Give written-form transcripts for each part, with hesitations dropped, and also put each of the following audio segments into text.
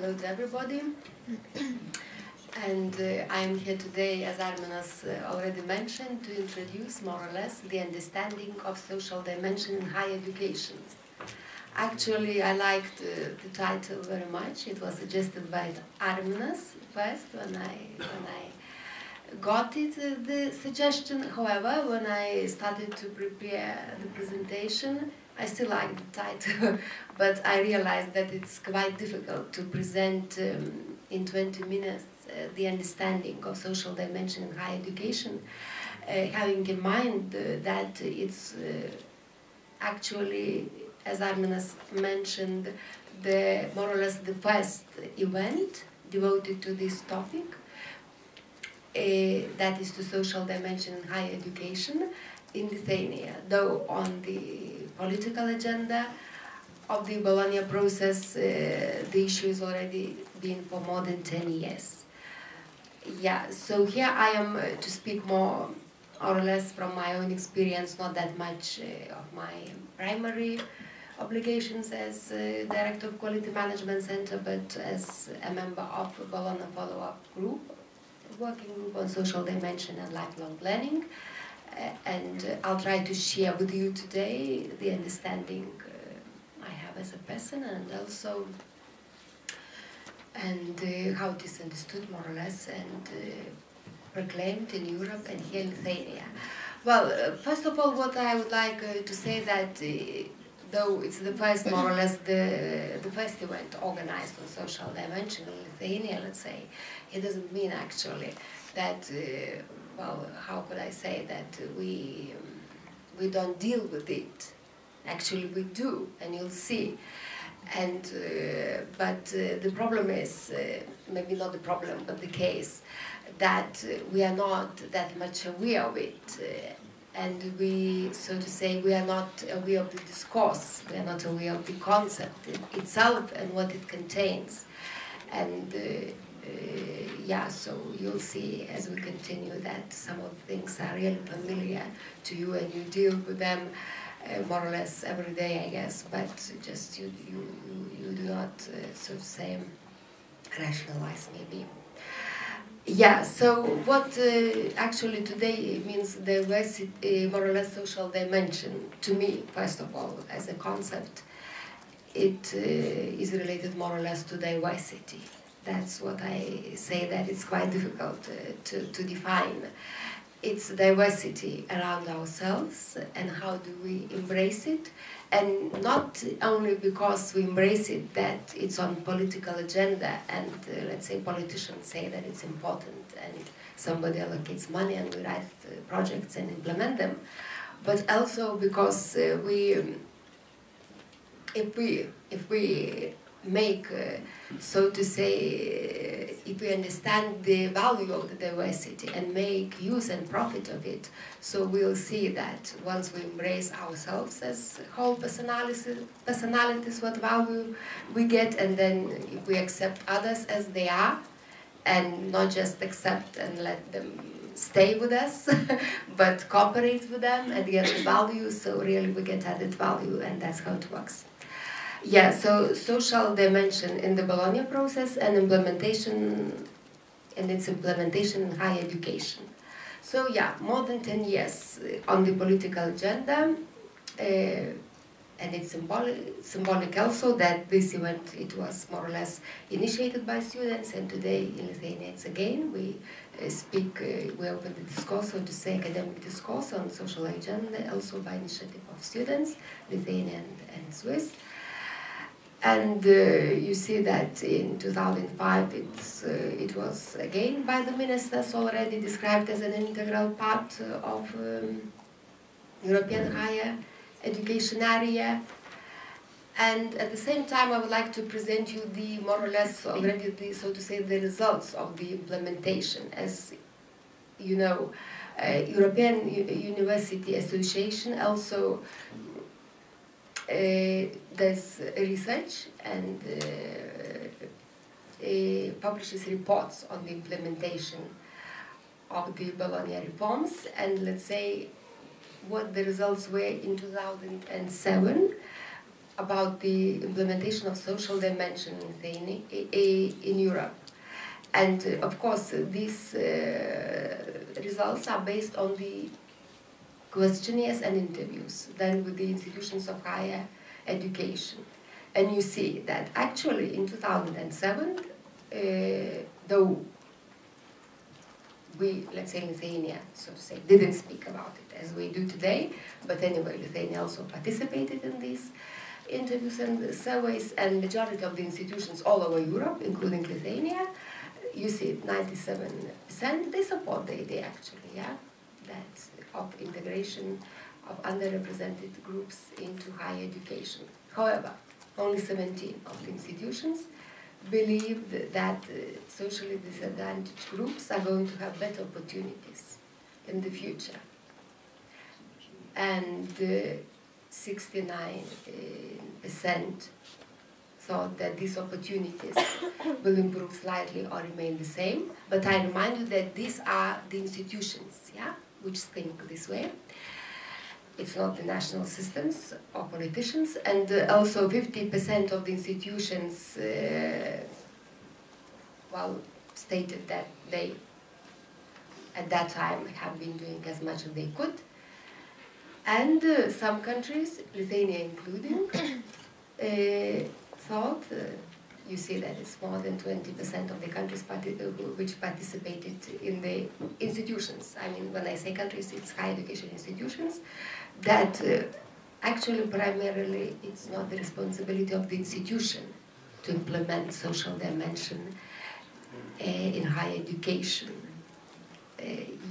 Hello to everybody. And I'm here today, as Arminas already mentioned, to introduce more or less the understanding of social dimension in higher education. Actually, I liked the title very much. It was suggested by Arminas first when I got it, the suggestion. However, when I started to prepare the presentation, I still liked the title, but I realized that it's quite difficult to present in 20 minutes the understanding of social dimension in higher education, having in mind that it's actually, as Arminas mentioned, more or less the first event devoted to this topic, that is to social dimension in higher education in Lithuania, though on the political agenda of the Bologna process, the issue has already been for more than 10 years. Yeah, so here I am to speak more or less from my own experience, not that much of my primary obligations as Director of Quality Management Center, but as a member of the Bologna follow-up group, working group on social dimension and lifelong learning. And I'll try to share with you today the understanding I have as a person, and also how it is understood more or less and proclaimed in Europe and here in Lithuania. Well, first of all, what I would like to say that though it's the first, more or less, the first event organized on social dimension in Lithuania, let's say, it doesn't mean actually that, well, how could I say that we don't deal with it. Actually, we do, and you'll see. And but the problem is, maybe not the problem, but the case, that we are not that much aware of it. And we, so to say, we are not aware of the discourse, we are not aware of the concept itself and what it contains. And yeah, so you'll see as we continue that some of the things are really familiar to you and you deal with them more or less every day, I guess, but just you do not, so to say, rationalize maybe. Yeah, so what actually today means diversity, more or less social dimension, to me, first of all, as a concept, it is related more or less to diversity. That's what I say, that it's quite difficult to define. It's diversity around ourselves and how do we embrace it, and not only because we embrace it that it's on political agenda and let's say politicians say that it's important and somebody allocates money and we write projects and implement them, but also because if we make, so to say, if we understand the value of the diversity and make use and profit of it, so we'll see that once we embrace ourselves as whole personalities, what value we get, and then if we accept others as they are, and not just accept and let them stay with us, but cooperate with them and get the value, so really we get added value, and that's how it works. Yeah, so social dimension in the Bologna process and implementation, and its implementation in higher education. So yeah, more than 10 years on the political agenda, and it's symbolic also that this event, it was more or less initiated by students, and today in Lithuania it's again, we we open the discourse, so to say, academic discourse on social agenda, also by initiative of students, Lithuanian and Swiss. And you see that in 2005 it was again by the ministers already described as an integral part of European higher education area. And at the same time I would like to present you the more or less already the, so to say, the results of the implementation. As you know, European University Association also does research and publishes reports on the implementation of the Bologna reforms, and let's say what the results were in 2007 about the implementation of social dimension in Europe. And of course, these results are based on the questionnaires and interviews done with the institutions of higher education. And you see that actually in 2007, though we, let's say Lithuania, so to say, didn't speak about it as we do today, but anyway, Lithuania also participated in these interviews and surveys, and majority of the institutions all over Europe, including Lithuania, you see 97%, they support the idea actually, yeah, that of integration of underrepresented groups into higher education. However, only 17 of the institutions believe that socially disadvantaged groups are going to have better opportunities in the future. And 69% thought that these opportunities will improve slightly or remain the same. But I remind you that these are the institutions, yeah, which think this way. It's not the national systems or politicians, and also 50% of the institutions stated that they, at that time, have been doing as much as they could. And some countries, Lithuania including, thought, you see that it's more than 20% of the countries which participated in the institutions. I mean, when I say countries, it's higher education institutions, that actually primarily it's not the responsibility of the institution to implement social dimension in higher education.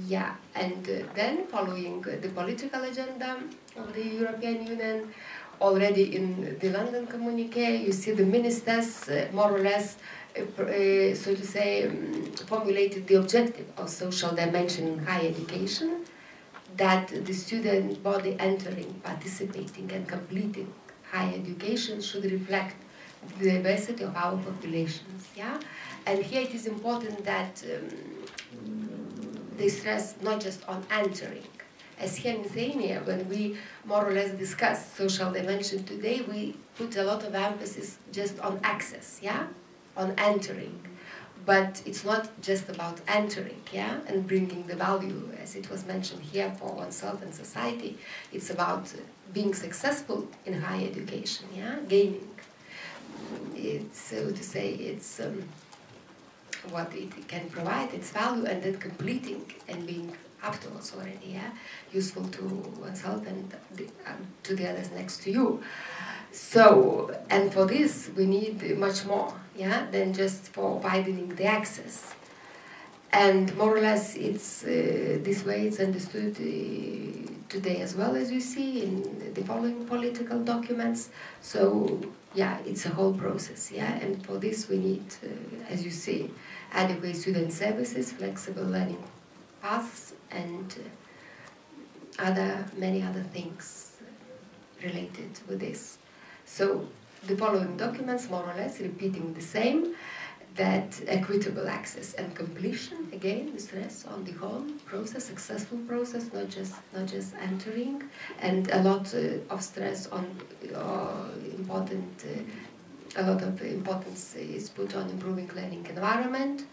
Yeah, and then following the political agenda of the European Union, already in the London communique, you see the ministers more or less, so to say, formulated the objective of social dimension in higher education, that the student body entering, participating and completing higher education should reflect the diversity of our populations. Yeah? And here it is important that they stress not just on entering. As here in Lithuania, when we more or less discuss social dimension today, we put a lot of emphasis just on access, yeah, on entering. But it's not just about entering, yeah, and bringing the value, as it was mentioned here, for oneself and society. It's about being successful in higher education, yeah, gaining. It's, so to say, it's what it can provide, its value, and then completing and being afterwards already, yeah, useful to oneself and to the others next to you. So, and for this we need much more, yeah, than just for widening the access. And more or less it's this way it's understood today as well, as you see in the following political documents. So, yeah, it's a whole process, yeah, and for this we need, as you see, adequate student services, flexible learning paths, and many other things related with this. So the following documents, more or less, repeating the same, that equitable access and completion, again, the stress on the whole process, successful process, not just entering, and a lot of stress on a lot of importance is put on improving learning environment,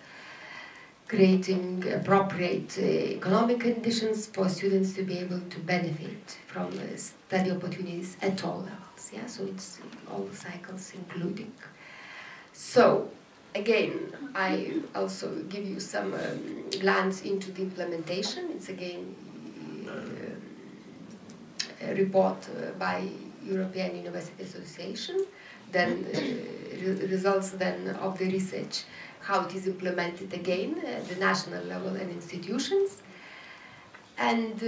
creating appropriate economic conditions for students to be able to benefit from study opportunities at all levels. Yeah, so it's all cycles including. So again, I also give you some glance into the implementation. It's again a report by European University Association, then results then of the research, how it is implemented again at the national level and institutions. And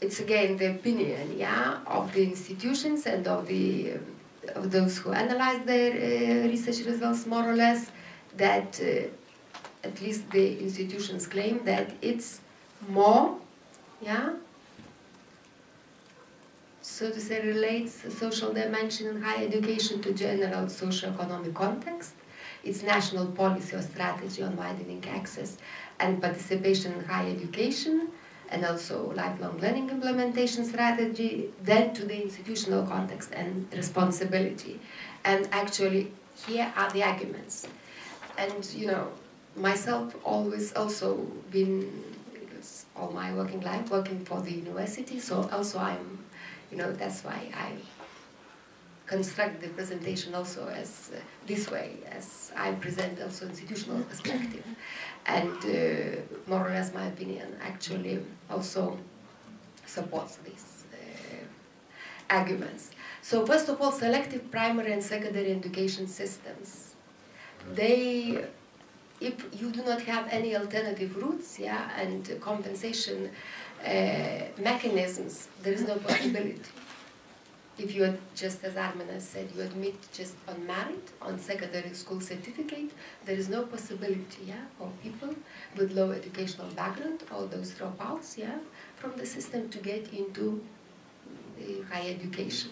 it's again the opinion, yeah, of the institutions and of those who analyze their research results, more or less, that at least the institutions claim that it's more, yeah, so to say, relates the social dimension in higher education to general socio-economic context, its national policy or strategy on widening access and participation in higher education, and also lifelong learning implementation strategy, then to the institutional context and responsibility. And actually, here are the arguments. And, you know, myself always also been, all my working life, working for the university, so also I'm, you know, that's why I construct the presentation also as this way, as I present also institutional perspective. And more or less my opinion actually also supports these arguments. So first of all, selective primary and secondary education systems. They, if you do not have any alternative routes, yeah, and compensation mechanisms, there is no possibility. If you are, just as Armina said, you admit just on merit, on secondary school certificate, there is no possibility, yeah, for people with low educational background, all those dropouts, yeah, from the system to get into higher education.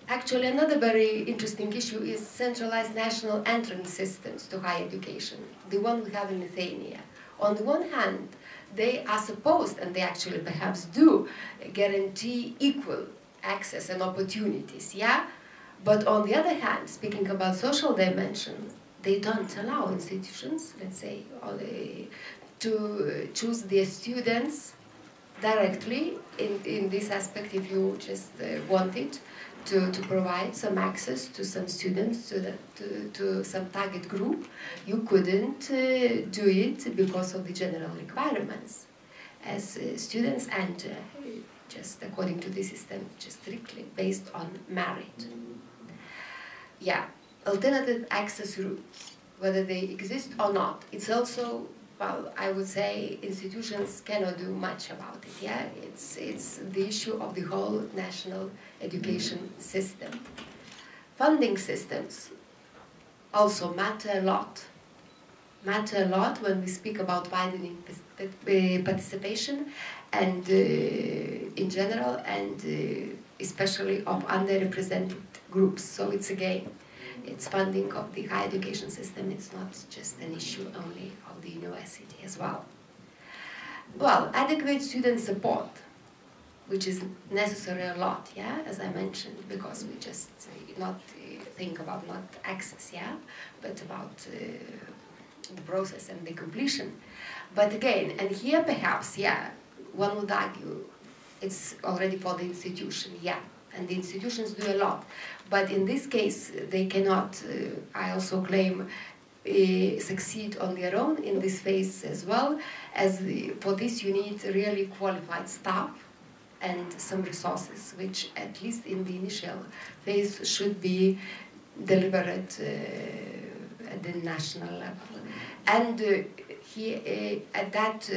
Actually, another very interesting issue is centralized national entrance systems to higher education, the one we have in Lithuania. On the one hand, they are supposed, and they actually perhaps do, guarantee equal access and opportunities, yeah? But on the other hand, speaking about social dimension, they don't allow institutions, let's say, to choose their students directly in this aspect. If you just wanted to provide some access to some students, to some target group, you couldn't do it because of the general requirements. As students enter, just according to the system, just strictly based on merit. Yeah, alternative access routes, whether they exist or not, it's also, well, I would say institutions cannot do much about it, yeah? It's the issue of the whole national education system. Funding systems also matter a lot. Matter a lot when we speak about widening participation and in general, and especially of underrepresented groups. So it's again, it's funding of the higher education system. It's not just an issue only of the university as well. Well, adequate student support, which is necessary a lot, yeah, as I mentioned, because we just not think about not access, yeah, but about the process and the completion. But again, and here perhaps, yeah, one would argue it's already for the institution, yeah, and the institutions do a lot. But in this case, they cannot, I also claim, succeed on their own in this phase as well, as for this you need really qualified staff and some resources, which at least in the initial phase should be delivered at the national level. And here, at that,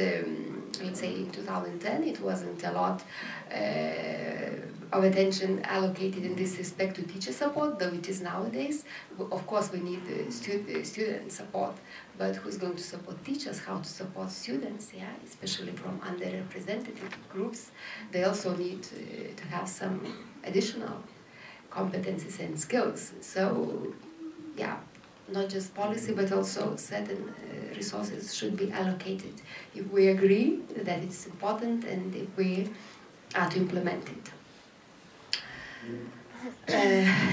let's say in 2010, it wasn't a lot of attention allocated in this respect to teacher support, though it is nowadays. Of course, we need student support, but who's going to support teachers? How to support students? Yeah, especially from underrepresented groups. They also need to have some additional competencies and skills. So, yeah, not just policy, but also certain resources should be allocated if we agree that it's important and if we are to implement it.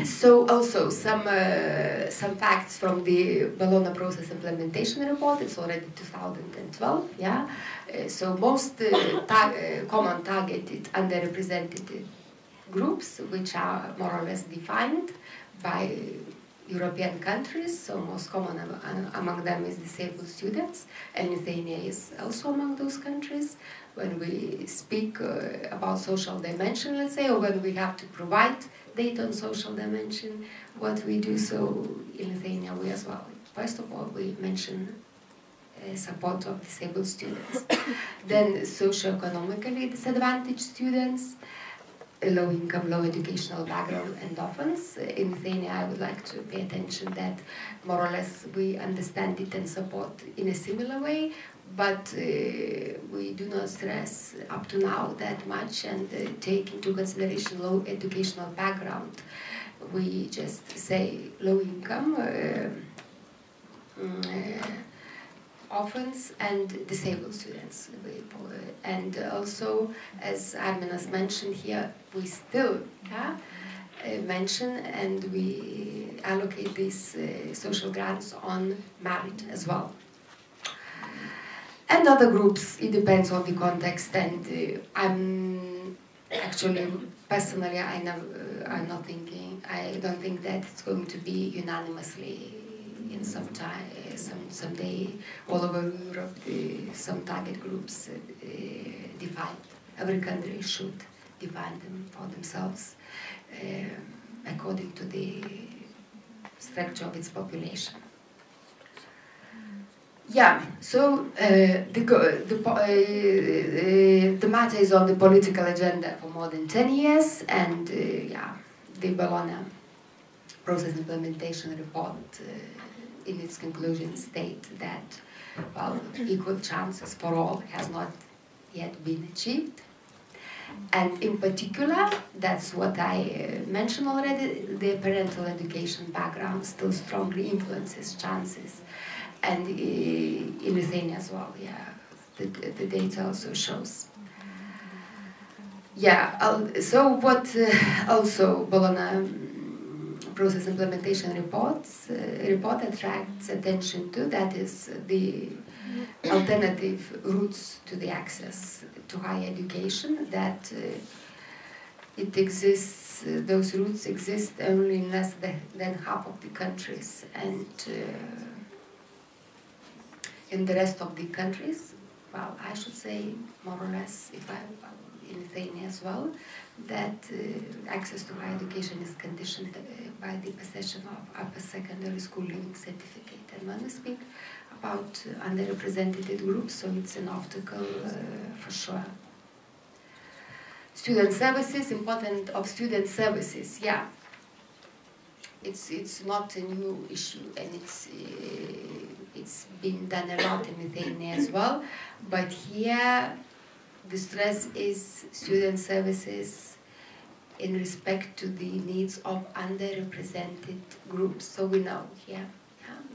So also some facts from the Bologna process implementation report. It's already 2012. Yeah. So most common targeted underrepresented groups, which are more or less defined by European countries. So most common among them is disabled students, and Lithuania is also among those countries. When we speak about social dimension, let's say, or when we have to provide data on social dimension, what we do so in Lithuania, we as well. First of all, we mention support of disabled students. Then socioeconomically disadvantaged students, low income, low educational background, and orphans. In Lithuania, I would like to pay attention that more or less we understand it and support in a similar way, but we do not stress up to now that much and take into consideration low educational background. We just say low income, orphans and disabled students. And also, as Arminas mentioned here, we still mention and we allocate these social grants on merit as well. And other groups, it depends on the context, and I'm actually, personally, I don't think that it's going to be unanimously in someday all over Europe, some target groups defined. Every country should define them for themselves according to the structure of its population. Yeah, so the matter is on the political agenda for more than 10 years, and the Bologna process implementation report in its conclusion state that, well, equal chances for all has not yet been achieved. And in particular, that's what I mentioned already, the parental education background still strongly influences chances. And in Lithuania as well, the data also shows. So what also Bologna process implementation report attracts attention to, that is the alternative routes to the access to higher education, that it exists, those routes exist only in less than half of the countries, and in the rest of the countries, well, I should say more or less, in Lithuania as well, that access to higher education is conditioned by the possession of upper secondary school leaving certificate. And when we speak about underrepresented groups, so it's an obstacle for sure. Student services, importance of student services, it's not a new issue, and it's been done a lot in Lithuania as well, but here the stress is student services in respect to the needs of underrepresented groups. So we know here,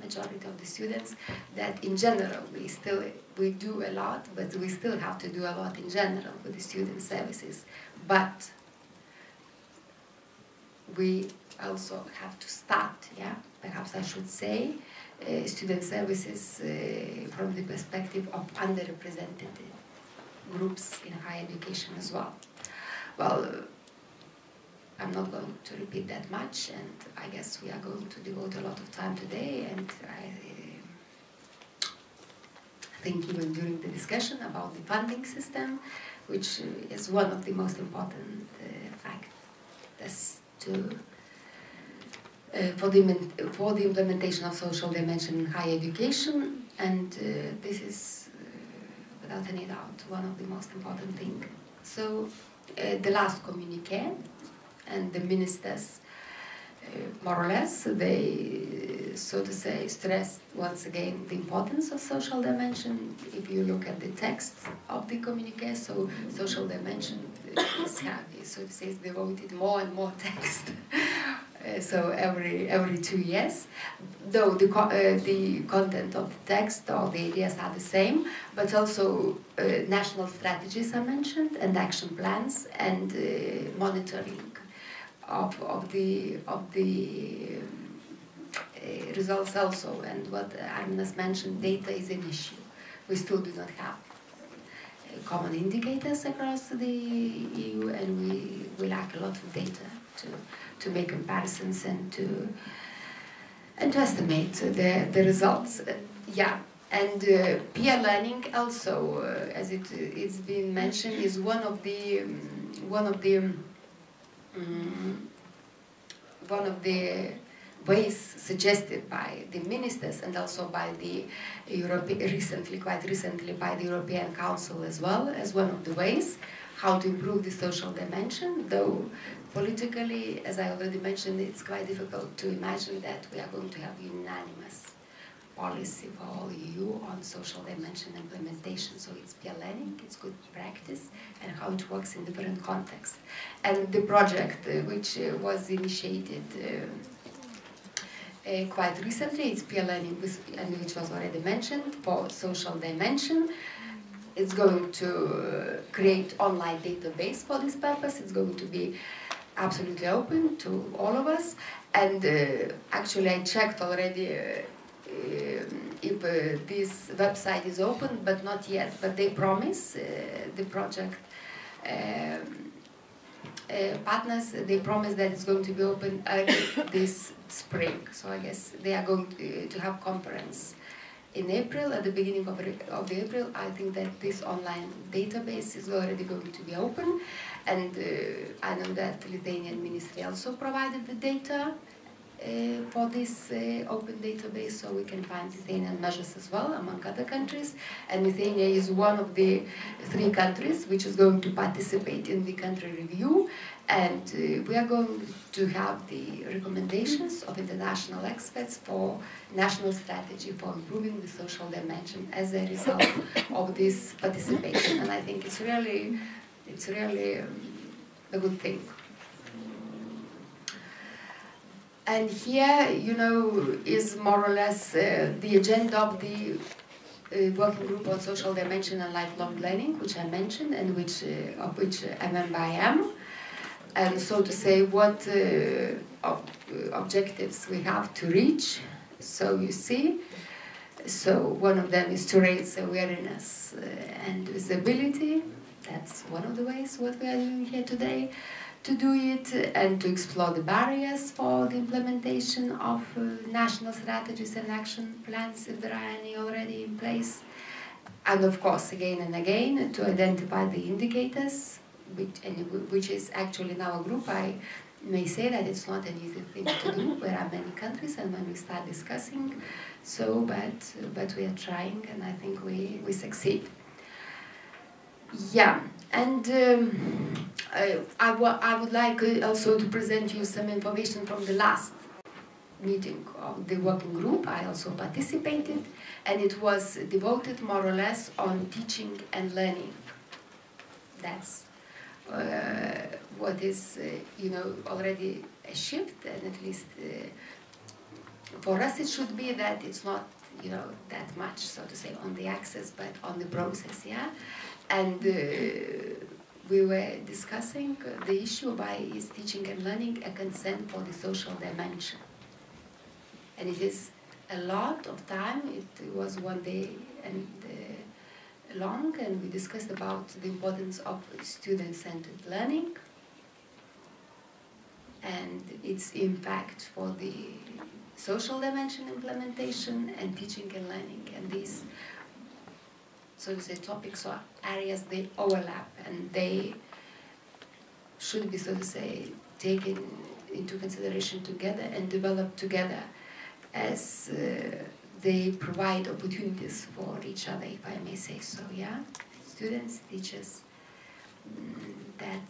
majority of the students, that in general we do a lot, but we still have to do a lot in general with the student services. But we also have to start, perhaps I should say, student services from the perspective of underrepresented groups in higher education as well. Well, I'm not going to repeat that much, and I guess we are going to devote a lot of time today, and I think even during the discussion about the funding system, which is one of the most important factors for the implementation of social dimension in higher education, and this is without any doubt one of the most important things. So the last communique, and the ministers more or less, they, so to say, stressed once again the importance of social dimension. If you look at the text of the communique, so social dimension is, so to say, is devoted more and more text. So every 2 years, though the content of the text or the ideas are the same, but also national strategies are mentioned, and action plans, and monitoring of the results also. And what Arminas mentioned, data is an issue. We still do not have common indicators across the EU, and we lack a lot of data to make comparisons and to estimate the results. And peer learning also, as it's been mentioned, is one of the ways suggested by the ministers, and also by the quite recently by the European Council as well, as one of the ways how to improve the social dimension, though politically, as I already mentioned, it's quite difficult to imagine that we are going to have unanimous policy for all EU on social dimension implementation. So it's peer learning, it's good practice, and how it works in different contexts. And the project which was initiated quite recently. It's peer learning, which was already mentioned, for social dimension. It's going to create online database for this purpose. It's going to be absolutely open to all of us. And actually I checked already if this website is open, but not yet. But they promise, the project partners, they promise that it's going to be open early this spring. So I guess they are going to have conference in April, at the beginning of April. I think that this online database is already going to be open. And I know that the Lithuanian ministry also provided the data for this open database, so we can find Lithuanian measures as well, among other countries. And Lithuania is one of the 3 countries which is going to participate in the country review. And we are going to have the recommendations of international experts for national strategy for improving the social dimension as a result of this participation. And I think it's really a good thing. And here, you know, is more or less the agenda of the working group on social dimension and lifelong learning, which I mentioned, and of which a member I am. And so to say, what objectives we have to reach. So you see, so one of them is to raise awareness and visibility. That's one of the ways what we are doing here today. To do it and to explore the barriers for the implementation of national strategies and action plans, if there are any already in place. And of course, again and again, to identify the indicators, which is actually in our group. I may say that it's not an easy thing to do. There are many countries, and when we start discussing, so, but we are trying, and I think we succeed. Yeah, and I would like also to present you some information from the last meeting of the working group. I also participated, and it was devoted more or less on teaching and learning. That's what is, you know, already a shift, and at least for us it should be that it's not, you know, that much, so to say, on the access, but on the process, yeah? And we were discussing the issue by is teaching and learning a consent for the social dimension. And it is a lot of time. It was one day and long, and we discussed about the importance of student-centered learning and its impact for the social dimension implementation and teaching and learning. And these, so to say, topics or areas, they overlap, and they should be, so to say, taken into consideration together and developed together, as they provide opportunities for each other, if I may say so, yeah? Students, teachers, that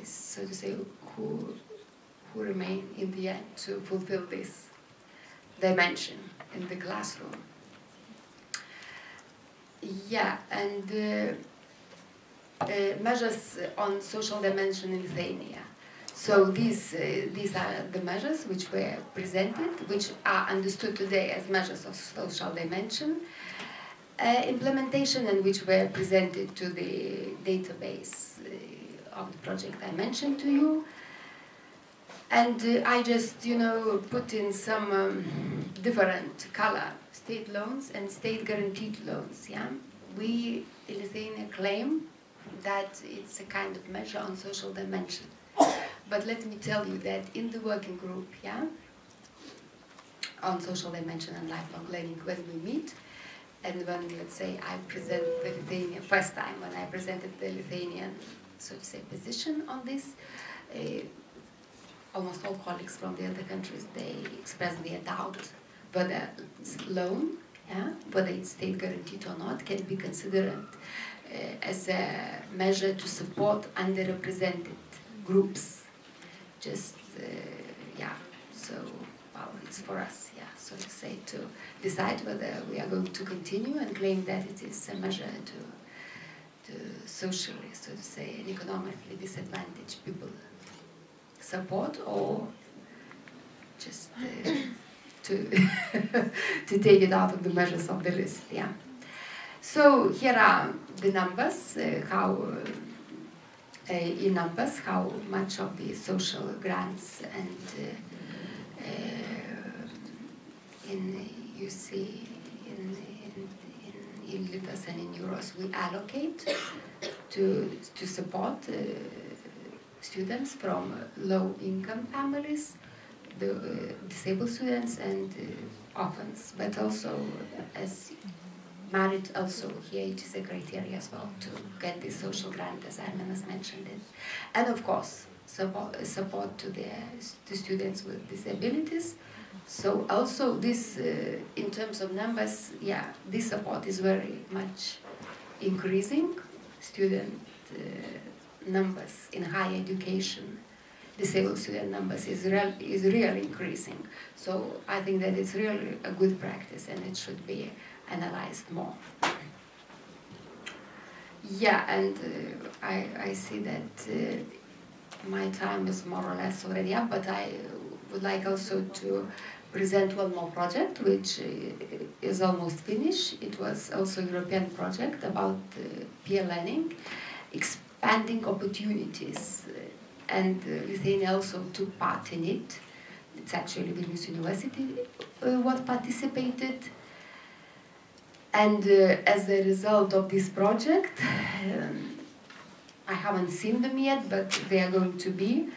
is, so to say, who remain in the end to fulfill this dimension in the classroom. Yeah, and measures on social dimension in Lithuania. So these are the measures which were presented, which are understood today as measures of social dimension implementation, and which were presented to the database of the project I mentioned to you. And I just, you know, put in some different color, state loans and state guaranteed loans, yeah? We in Lithuania claim that it's a kind of measure on social dimension. But let me tell you that in the working group, yeah, on social dimension and lifelong learning, when we meet, and when, let's say, I present the Lithuanian, first time when I presented the Lithuanian, so to say, position on this, almost all colleagues from the other countries, they expressed their doubt whether loan, yeah, whether it's state guaranteed or not, can be considered as a measure to support underrepresented groups. Just, yeah, so, well, it's for us, yeah, so to say, to decide whether we are going to continue and claim that it is a measure to socially, so to say, and economically disadvantaged people support, or just to to take it out of the measures of the list. Yeah. So here are the numbers. In numbers, how much of the social grants and you see in liters and in euros we allocate to support students from low-income families, the disabled students and orphans, but also as married also here it is a criteria as well to get this social grant, as Armin has mentioned it. And of course, support to the students with disabilities. So also this, in terms of numbers, yeah, this support is very much increasing. Student numbers in higher education, disabled student numbers is really increasing. So I think that it's really a good practice and it should be analyzed more. Yeah, and I see that my time is more or less already up, but I would like also to present one more project which is almost finished. It was also a European project about peer learning, expanding opportunities, and Lithuania also took part in it. It's actually Vilnius University what participated. And as a result of this project, I haven't seen them yet, but they are going to be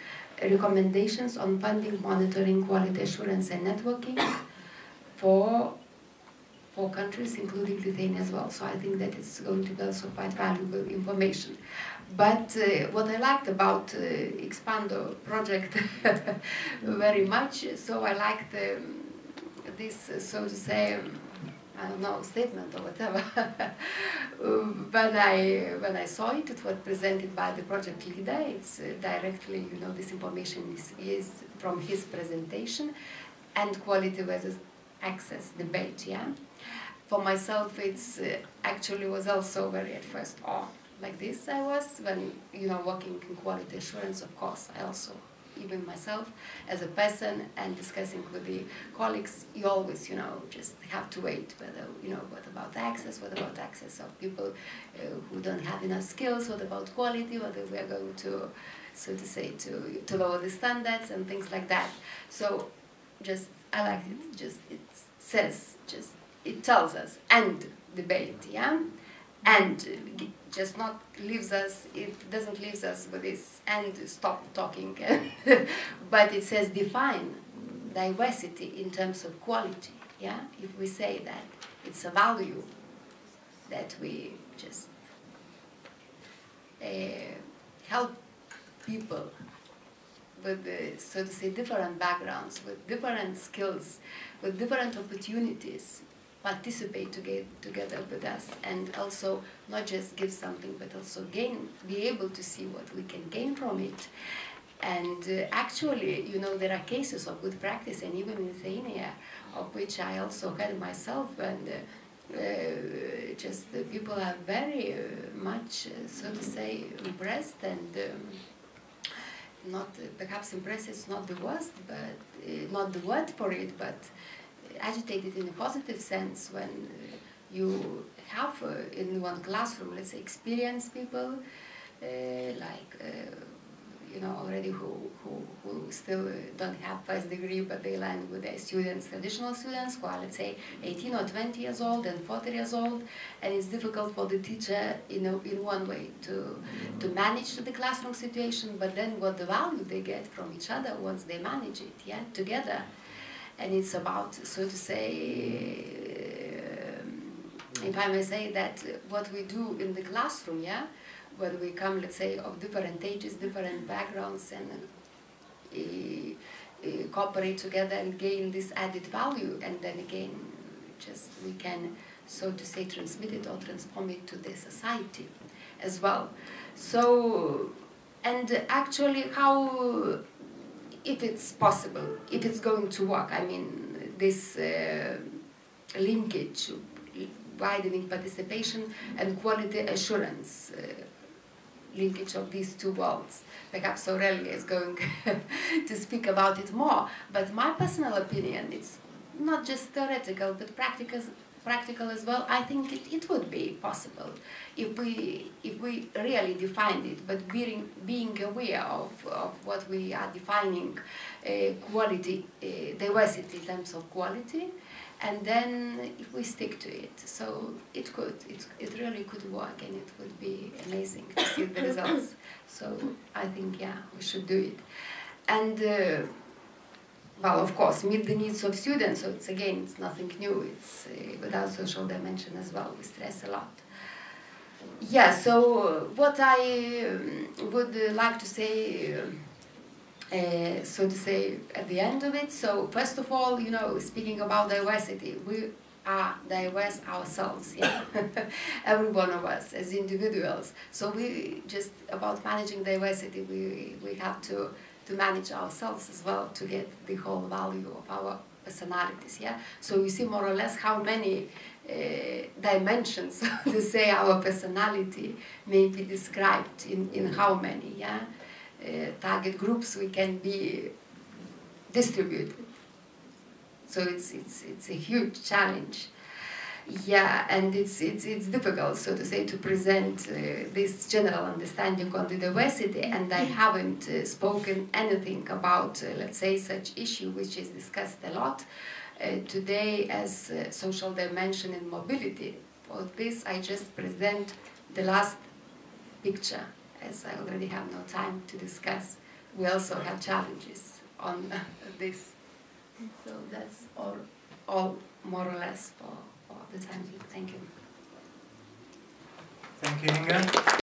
recommendations on funding, monitoring, quality assurance and networking for 4 countries, including Lithuania as well. So I think that it's going to be also quite valuable information. But what I liked about Expando project very much, so I liked this, so to say, I don't know, statement or whatever. When I saw it, it was presented by the project leader. It's directly, you know, this information is from his presentation, and quality versus access debate, yeah. For myself, it's actually was also very at first, like this I was, when, you know, working in quality assurance, of course, I also, even myself, as a person and discussing with the colleagues, you always, you know, just have to wait whether, you know, what about access of people who don't have enough skills, what about quality, whether we are going to, so to say, to lower the standards and things like that. So just, I like it, just, it says, just, it tells us, end debate, yeah? And just not leaves us, it doesn't leave us with this and stop talking, but it says define diversity in terms of quality, yeah? If we say that it's a value that we just help people with, so to say, different backgrounds, with different skills, with different opportunities, participate together with us, and also not just give something but also gain, be able to see what we can gain from it. And actually, you know, there are cases of good practice, and even in Lithuania, of which I also had myself, and just people are very much, so to say, impressed, and not, perhaps impressed is not the worst, but not the word for it, but agitated in a positive sense when you have in one classroom, let's say, experienced people you know, already who still don't have first degree, but they learn with their students, traditional students, who are, let's say, 18 or 20 years old and 40 years old, and it's difficult for the teacher, you know, in one way to manage the classroom situation, but then what the value they get from each other once they manage it, yeah, together. And it's about, so to say, if I may say that what we do in the classroom, yeah, when we come, let's say, of different ages, different backgrounds, and cooperate together and gain this added value, and then again, just we can, so to say, transmit it or transform it to the society as well. So, and actually how, if it's possible, if it's going to work, I mean, this linkage, widening participation and quality assurance linkage of these two worlds. Perhaps Aurelia is going to speak about it more, but my personal opinion, it's not just theoretical, but practical as well. I think it would be possible if we really defined it, but being aware of what we are defining, quality, diversity in terms of quality, and then if we stick to it, so it really could work, and it would be amazing to see the results. So I think, yeah, we should do it. And well, of course, meet the needs of students, so it's nothing new, it's without social dimension as well, we stress a lot. Yeah, so what I would like to say, so to say, at the end of it, so first of all, you know, speaking about diversity, we are diverse ourselves, yeah? Every one of us as individuals. So we just, about managing diversity, we have to manage ourselves as well to get the whole value of our personalities, yeah? So you see more or less how many dimensions, to say, our personality may be described in how many, yeah? Target groups we can be distributed. So it's a huge challenge. Yeah, and it's difficult, so to say, to present this general understanding on the diversity, and I haven't spoken anything about, let's say, such issue which is discussed a lot today as social dimension in mobility. For this, I just present the last picture, as I already have no time to discuss. We also have challenges on this. So that's all more or less for the time being. Thank you. Thank you, Inga.